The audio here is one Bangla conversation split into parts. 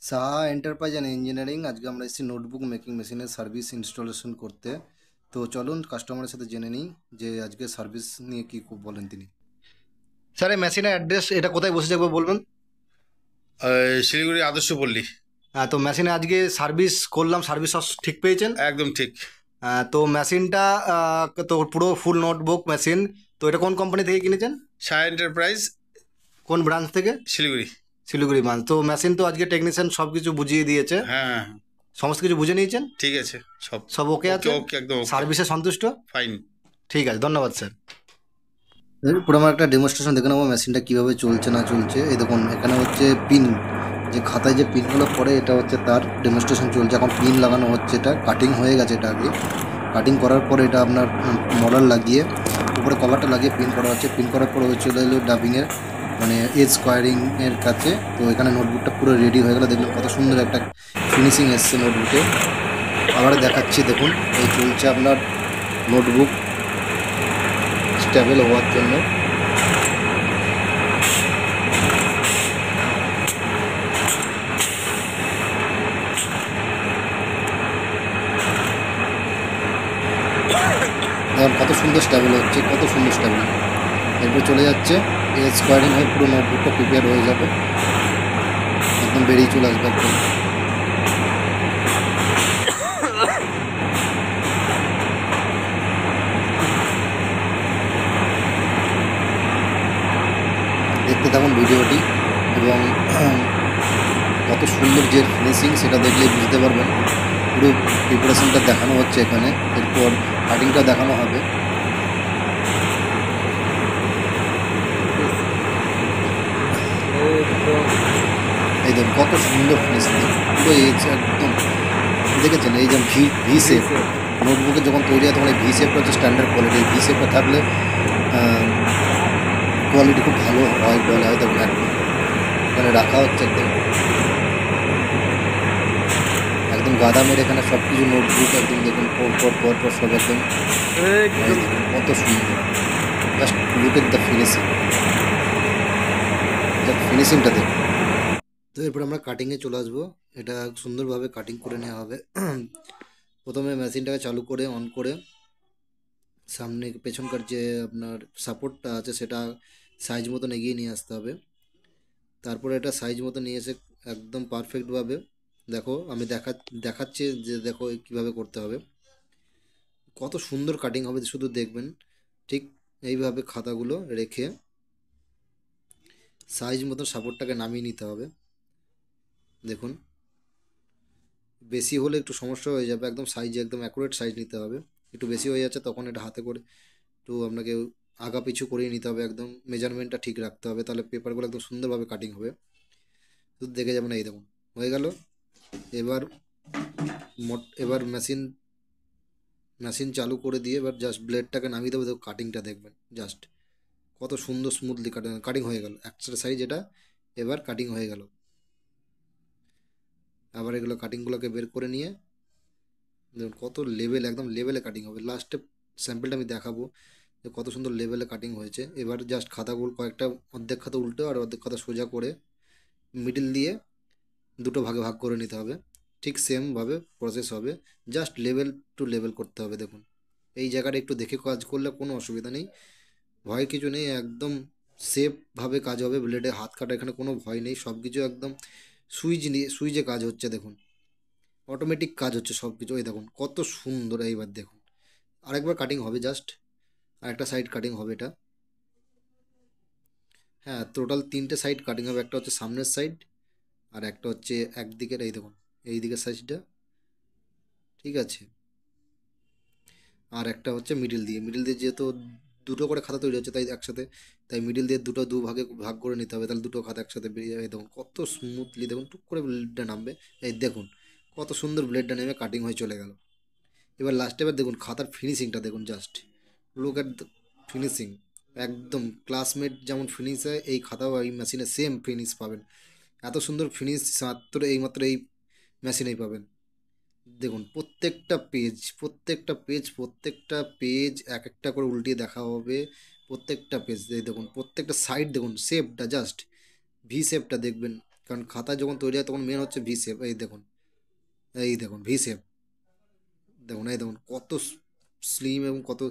সাহা এন্টারপ্রাইজ অ্যান্ড ইঞ্জিনিয়ারিং আজকে আমরা এসেছি নোটবুক মেকিং মেশিনের সার্ভিস ইনস্টলেশন করতে। তো চলুন কাস্টমারের সাথে জেনে নিই যে আজকে সার্ভিস নিয়ে কি বলেন তিনি। স্যার এই মেশিনের অ্যাড্রেস এটা কোথায় বসেছে একবার বলবেন? শিলিগুড়ি আদর্শ পল্লী। হ্যাঁ, তো মেশিনে আজকে সার্ভিস করলাম, সার্ভিস সব ঠিক পেয়েছেন? একদম ঠিক। তো মেশিনটা তো পুরো ফুল নোটবুক মেশিন। তো এটা কোন কোম্পানি থেকে কিনেছেন? সাহা এন্টারপ্রাইজ, কোন ব্রাঞ্চ থেকে? শিলিগুড়ি। শিলিগুড়ি ব্রাঞ্চ। তো মেশিন তো আজকে টেকনিশিয়ান সব কিছু বুঝিয়ে দিয়েছে, হ্যাঁ, সমস্ত কিছু বুঝে নিয়েছেন? ঠিক আছে। সব সব ওকে ওকে আছে? ওকে, একদম ওকে। সার্ভিসে সন্তুষ্ট? ফাইন। ঠিক আছে, ধন্যবাদ স্যার। এরপর আমরা একটা ডেমনস্ট্রেশন দেখে নেবো মেশিনটা কীভাবে চলছে না চলছে। এই দেখুন এখানে হচ্ছে পিন, যে খাতায় যে পিনগুলো পড়ে এটা হচ্ছে তার ডেমনস্ট্রেশন চলছে। এখন পিন লাগানো হচ্ছে, এটা কাটিং হয়ে গেছে। এটা আগে কাটিং করার পরে এটা আপনার মডেল লাগিয়ে উপরে কভারটা লাগিয়ে পিন করা হচ্ছে। পিন করার পরে চলে এলো ডাবিংয়ের মানে এজ স্কোয়ারিংয়ের কাছে। তো এখানে নোটবুকটা পুরো রেডি হয়ে গেলো। দেখুন কত সুন্দর একটা ফিনিশিং এসছে নোটবুকে। আবার দেখাচ্ছি, দেখুন এই চলছে আপনার নোটবুক স্টেবল হওয়ার জন্য। দেখুন কত সুন্দর স্টেবল হচ্ছে, কত সুন্দর স্টেবল। এরপর চলে যাচ্ছে স্কোয়ারিং হয়ে পুরো নোটবুকটা প্রিপেয়ার হয়ে যাবে, একদম বেরিয়ে চলে আসবে একদম। দেখতে থাকুন ভিডিওটি এবং কত সুন্দর যে ফিনিশিং সেটা দেখলেই বুঝতে পারবেন। পুরো প্রিপারেশনটা দেখানো হচ্ছে এখানে, এরপর কাটিংটা দেখানো হবে। এই দেখুন কত সুন্দর ফিনিশিং, পুরো এজ একদম দেখেছেন। এই যে ভি ভি শেপ নোটবুকে যখন তৈরি হয় তখন এই ভি শেপটা হচ্ছে স্ট্যান্ডার্ড কোয়ালিটি। ভি শেপটা থাকলে কোয়ালিটি খুব ভালো হয় বলে হয়। তখন একদম এখানে রাখা হচ্ছে একদম একদম গাদা মেরে এখানে সব কিছু নোটবুক একদম দেখুন পর পর পর পর সব একদম দেখুন কত সুন্দর। Just look at the finishing, ফিনিশিংটা দেখুন। তো এরপর আমরা কাটিংয়ে চলে আসবো। এটা সুন্দরভাবে কাটিং করে নেওয়া হবে। প্রথমে মেশিনটাকে চালু করে অন করে সামনে পেছনকার যে আপনার সাপোর্টটা আছে সেটা সাইজ মতন এগিয়ে নিয়ে আসতে হবে। তারপরে এটা সাইজ মতো নিয়ে এসে একদম পারফেক্টভাবে দেখো আমি দেখাচ্ছি যে দেখো কিভাবে করতে হবে। কত সুন্দর কাটিং হবে শুধু দেখবেন। ঠিক এইভাবে খাতাগুলো রেখে সাইজ মতো সাপোর্টটাকে নামিয়ে নিতে হবে। দেখুন বেশি হলে একটু সমস্যা হয়ে যাবে, একদম সাইজে একদম অ্যাকুরেট সাইজ নিতে হবে। একটু বেশি হয়ে যাচ্ছে তখন এটা হাতে করে একটু আপনাকে আগা পিছু করিয়ে নিতে হবে, একদম মেজারমেন্টটা ঠিক রাখতে হবে, তাহলে পেপারগুলো একদম সুন্দরভাবে কাটিং হবে। শুধু দেখে যাবেন। এই দেখুন হয়ে গেল। এবার এবার মেশিন মেশিন চালু করে দিয়ে এবার জাস্ট ব্লেডটাকে নামিয়ে দেবো। দেখো কাটিংটা দেখবেন জাস্ট কত সুন্দর স্মুথলি কাটিং হয়ে গেল একটা সাইজ। এটা এবার কাটিং হয়ে গেল। আবার এগুলো কাটিংগুলোকে বের করে নিয়ে দেখুন কত লেভেল, একদম লেভেলে কাটিং হবে। লাস্টে স্যাম্পলটা আমি দেখাবো যে কত সুন্দর লেভেলে কাটিং হয়েছে। এবার জাস্ট খাতাগুলো কয়েকটা অর্ধেক খাতা উল্টো আর অর্ধেক খাতা সোজা করে মিডিল দিয়ে দুটো ভাগে ভাগ করে নিতে হবে। ঠিক সেমভাবে প্রসেস হবে, জাস্ট লেভেল টু লেভেল করতে হবে। দেখুন এই জায়গাটা একটু দেখে কাজ করলে কোনো অসুবিধা নেই, ভয় কিছু নেই, একদম সেফভাবে কাজ হবে। ব্লেডে হাত কাটা এখানে কোনো ভয় নেই, সব কিছু একদম সুইচে কাজ হচ্ছে। দেখুন অটোমেটিক কাজ হচ্ছে সব কিছু। এই দেখুন কত সুন্দর। এইবার দেখুন আরেকবার কাটিং হবে, জাস্ট আরেকটা সাইড কাটিং হবে এটা। হ্যাঁ, টোটাল তিনটে সাইড কাটিং হবে। একটা হচ্ছে সামনের সাইড আর একটা হচ্ছে একদিকের, এই দেখুন এই দিকের সাইডটা, ঠিক আছে। আর একটা হচ্ছে মিডিল দিয়ে, যেহেতু দুটো করে খাতা তৈরি হচ্ছে তাই একসাথে, তাই মিডিল দিয়ে দু ভাগে ভাগ করে নিতে হবে, তাহলে দুটো খাতা একসাথে বেরিয়ে যাবে। দেখুন কত স্মুথলি, দেখুন টুক করে ব্লেডটা নামবে। এই দেখুন কত সুন্দর ব্লেডটা নেমে কাটিং হয়ে চলে গেল। এবার লাস্টে এবার দেখুন খাতার ফিনিশিংটা দেখুন, just look at the finishing. একদম ক্লাসমেট যেমন ফিনিশ হয় এই খাতাও এই মেশিনে সেম ফিনিশ পাবেন। এত সুন্দর ফিনিশ মাত্র এই মেশিনেই পাবেন। দেখুন প্রত্যেকটা পেজ এক একটা করে উল্টিয়ে দেখা হবে। প্রত্যেকটা পেজ দেখুন, প্রত্যেকটা সাইড দেখুন শেপটা, জাস্ট ভি শেপটা দেখবেন কারণ খাতা যখন তৈরি হয় তখন মেন হচ্ছে ভি শেপ। এই দেখুন ভি শেপ, এই দেখুন কত স্লিম এবং কত।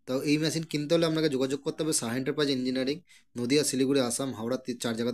তাও এই মেশিন কিনতে হলে আপনাকে যোগাযোগ করতে হবে সাহা এন্টারপ্রাইজ ইঞ্জিনিয়ারিং, নদিয়া, শিলিগুড়ি, আসাম, হাওড়া, 4 জায়গা